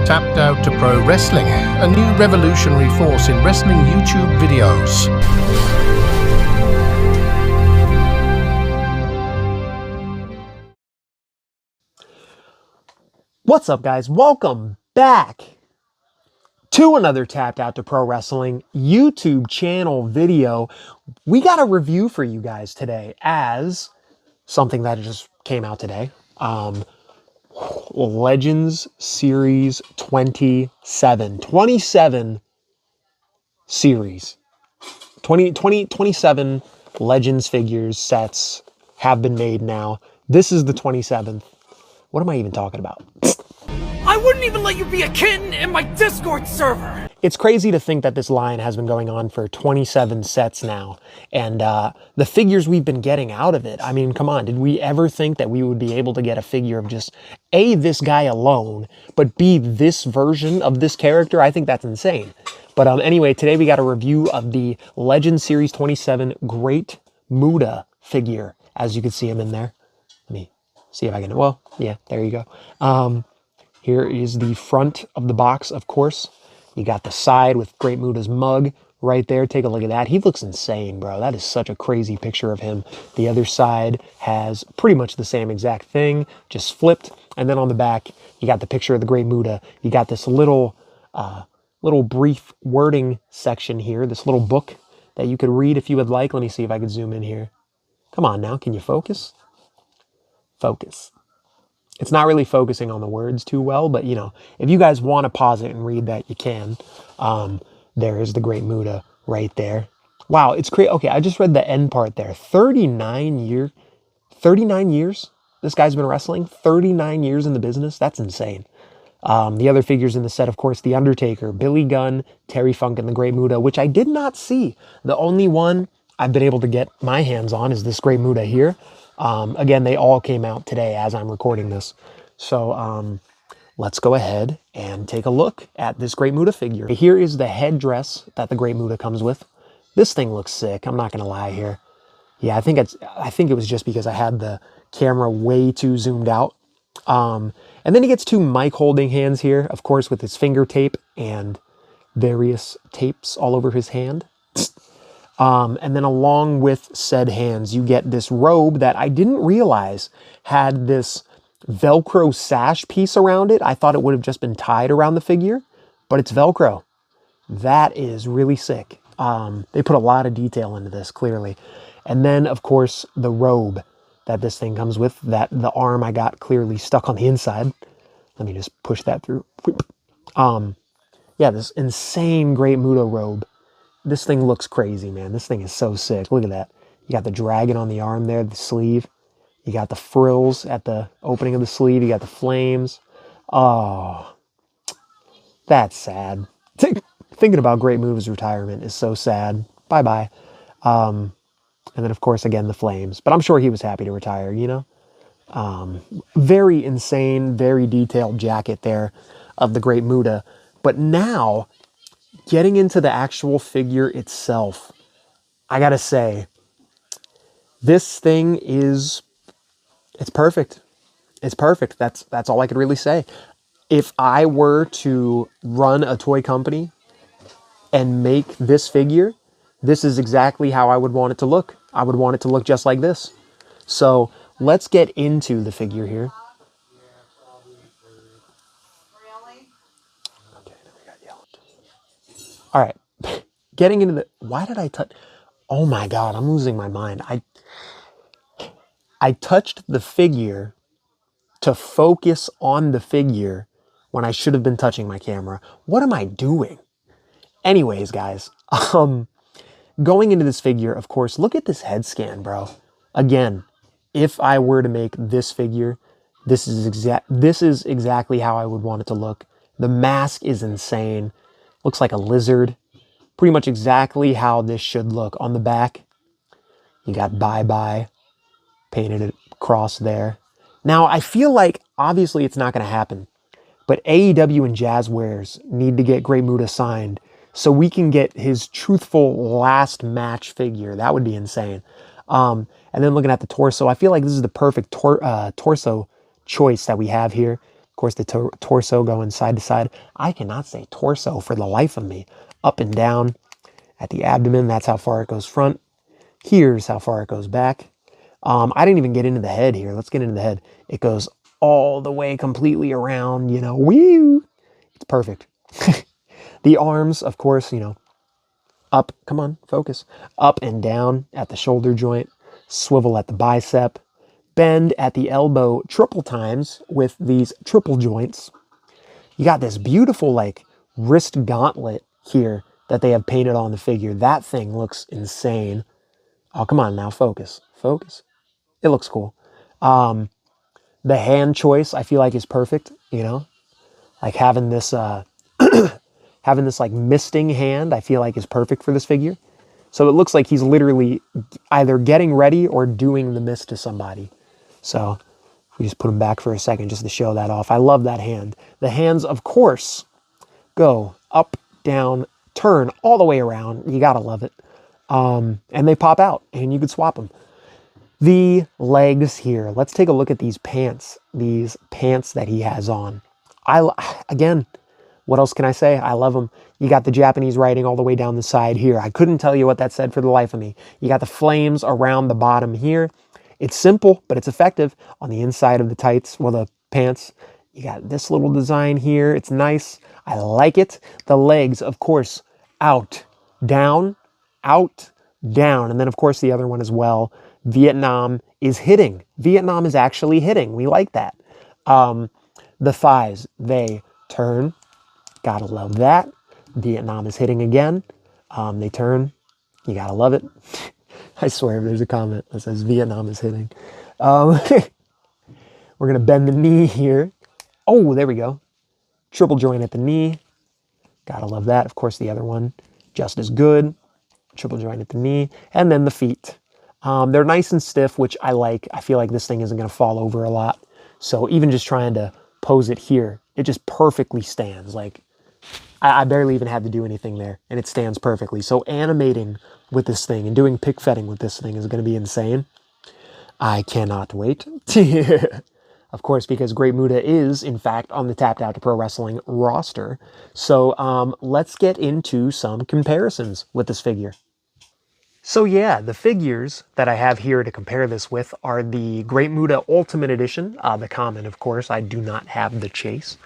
Tapped Out to Pro Wrestling, a new revolutionary force in wrestling YouTube videos. What's up, guys? Welcome back to another Tapped Out to Pro Wrestling YouTube channel video. We got a review for you guys today as something that just came out today. Legends Series 27 series. 27 Legends figures sets have been made now. This is the 27th. What am I even talking about? I wouldn't even let you be a kitten in my Discord server! It's crazy to think that this line has been going on for 27 sets now. And the figures we've been getting out of it, I mean, come on, did we ever think that we would be able to get a figure of just, A, this guy alone, but B, this version of this character? I think that's insane. But anyway, today we got a review of the Legend Series 27 Great Muta figure. As you can see him in there. Let me see if I can, well, yeah, there you go. Here is the front of the box, of course. You got the side with Great Muta's mug right there. Take a look at that. He looks insane, bro. That is such a crazy picture of him. The other side has pretty much the same exact thing, just flipped. And then on the back, you got the picture of the Great Muta. You got this little brief wording section here, this little book that you could read if you would like. Let me see if I could zoom in here. Come on now, can you focus? Focus. It's not really focusing on the words too well, but, you know, if you guys want to pause it and read that, you can. There is the Great Muta right there. Wow, it's crazy. Okay, I just read the end part there. 39 years this guy's been wrestling. 39 years in the business. That's insane. The other figures in the set, of course, The Undertaker, Billy Gunn, Terry Funk, and the Great Muta, which I did not see. The only one I've been able to get my hands on is this Great Muta here. Again, they all came out today as I'm recording this. So let's go ahead and take a look at this Great Muta figure. Here is the headdress that the Great Muta comes with. This thing looks sick. I'm not going to lie here. Yeah, I think it was just because I had the camera way too zoomed out. And then he gets two mic holding hands here, of course, with his finger tape and various tapes all over his hand. And then along with said hands, you get this robe that I didn't realize had this Velcro sash piece around it. I thought it would have just been tied around the figure, but it's Velcro. That is really sick. They put a lot of detail into this, clearly. And then, of course, the robe that this thing comes with, that the arm I got clearly stuck on the inside. Let me just push that through. Yeah, this insane Great Muta robe. This thing looks crazy, man. This thing is so sick. Look at that. You got the dragon on the arm there, the sleeve. You got the frills at the opening of the sleeve. You got the flames. Oh, that's sad. Thinking about Great Muta's retirement is so sad. Bye-bye. And then, of course, again, the flames. But I'm sure he was happy to retire, you know? Very insane, very detailed jacket there of the Great Muta. But now, getting into the actual figure itself, I gotta say, this thing it's perfect. It's perfect. That's all I could really say. If I were to run a toy company and make this figure, this is exactly how I would want it to look. I would want it to look just like this. So let's get into the figure here. All right, getting into the, why did I touch, oh my God, I'm losing my mind. I touched the figure to focus on the figure when I should have been touching my camera. What am I doing? Anyways, guys, going into this figure, of course, look at this head scan, bro. Again, if I were to make this figure, this is exactly how I would want it to look. The mask is insane. Looks like a lizard. Pretty much exactly how this should look. On the back, you got bye-bye painted across there. Now, I feel like, obviously, it's not going to happen. But AEW and Jazzwares need to get Great Muta signed so we can get his truthful last match figure. That would be insane. And then looking at the torso, I feel like this is the perfect torso choice that we have here. course, the torso going side to side. I cannot say torso for the life of me. Up and down at the abdomen. That's how far it goes front. Here's how far it goes back. I didn't even get into the head here. Let's get into the head. It goes all the way completely around, you know, woo! It's perfect. The arms, of course, you know, up, come on, focus. Up and down at the shoulder joint, swivel at the bicep, bend at the elbow triple times with these triple joints. You got this beautiful like wrist gauntlet here that they have painted on the figure. That thing looks insane. Oh, come on now, focus, focus. It looks cool. The hand choice I feel like is perfect, you know, like having this, having this like misting hand I feel like is perfect for this figure. So it looks like he's literally either getting ready or doing the mist to somebody. So we just put him back for a second just to show that off. I love that hand. The hands, of course, go up, down, turn all the way around. You gotta love it. And they pop out and you could swap them. The legs here. Let's take a look at these pants. These pants that he has on. Again, what else can I say? I love them. You got the Japanese writing all the way down the side here. I couldn't tell you what that said for the life of me. You got the flames around the bottom here. It's simple, but it's effective. On the inside of the tights, well, the pants, you got this little design here. It's nice. I like it. The legs, of course, out, down, down. And then, of course, the other one as well. Vietnam is hitting. Vietnam is actually hitting. We like that. The thighs, they turn. Gotta love that. Vietnam is hitting again. They turn. You gotta love it. I swear, there's a comment that says Vietnam is hitting. We're gonna bend the knee here. Oh, there we go. Triple joint at the knee. Gotta love that. Of course, the other one, just as good. Triple joint at the knee. And then the feet. They're nice and stiff, which I like. I feel like this thing isn't gonna fall over a lot. So even just trying to pose it here, it just perfectly stands. Like, I barely even had to do anything there, and it stands perfectly. So animating with this thing and doing pick fetting with this thing is going to be insane. I cannot wait. Of course, because Great Muta is, in fact, on the Tapped Out to Pro Wrestling roster. So let's get into some comparisons with this figure. So yeah, the figures that I have here to compare this with are the Great Muta Ultimate Edition, the common, of course. I do not have the chase.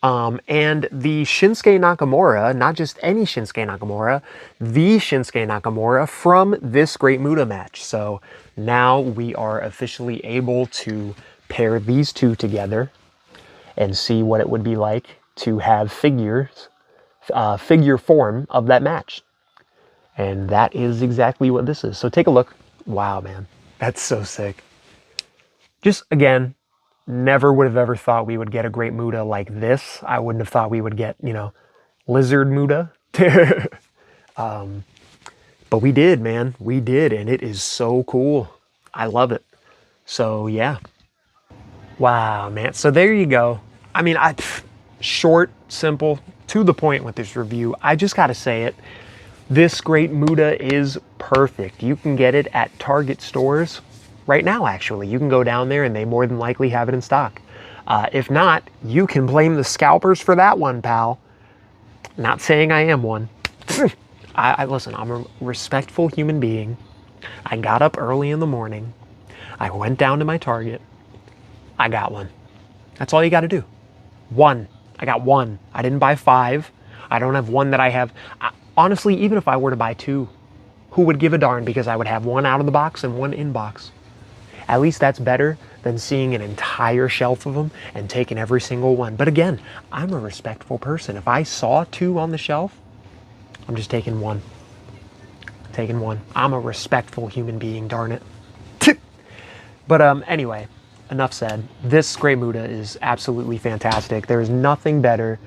And the Shinsuke Nakamura, not just any Shinsuke Nakamura, the Shinsuke Nakamura from this Great Muta match. So now we are officially able to pair these two together and see what it would be like to have figure form of that match. And that is exactly what this is. So take a look. Wow, man, that's so sick. Just again, never would have ever thought we would get a Great Muta like this. I wouldn't have thought we would get, you know, Lizard Muta. But we did, man. We did, and it is so cool. I love it. So, yeah. Wow, man. So there you go. I mean, short, simple, to the point with this review. I just got to say it. This Great Muta is perfect. You can get it at Target stores right now, actually. You can go down there and they more than likely have it in stock. If not, you can blame the scalpers for that one, pal. Not saying I am one. Listen, I'm a respectful human being. I got up early in the morning. I went down to my Target. I got one. That's all you got to do. One. I got one. I didn't buy 5. I don't have one that I have. Honestly, even if I were to buy 2, who would give a darn? Because I would have one out of the box and one in box. At least that's better than seeing an entire shelf of them and taking every single one. But again, I'm a respectful person. If I saw 2 on the shelf, I'm just taking one. Taking one. I'm a respectful human being, darn it. But anyway, enough said. This Great Muta is absolutely fantastic. There is nothing better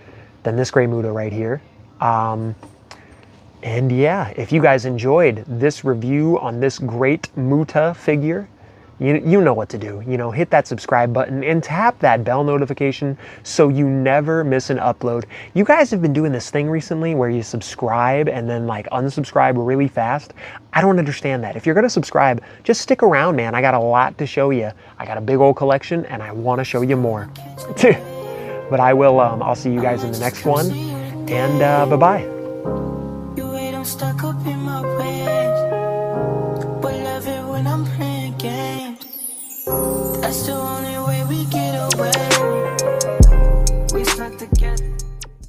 than this Great Muta right here. And yeah, if you guys enjoyed this review on this Great Muta figure, you know what to do. You know, hit that subscribe button and tap that bell notification so you never miss an upload. You guys have been doing this thing recently where you subscribe and then like unsubscribe really fast. I don't understand that. If you're going to subscribe, just stick around, man. I got a lot to show you. I got a big old collection and I want to show you more. But I'll see you guys in the next one, and bye-bye. You ain't I'm stuck up in my ways, but love it when I'm playing games. That's the only way we get away.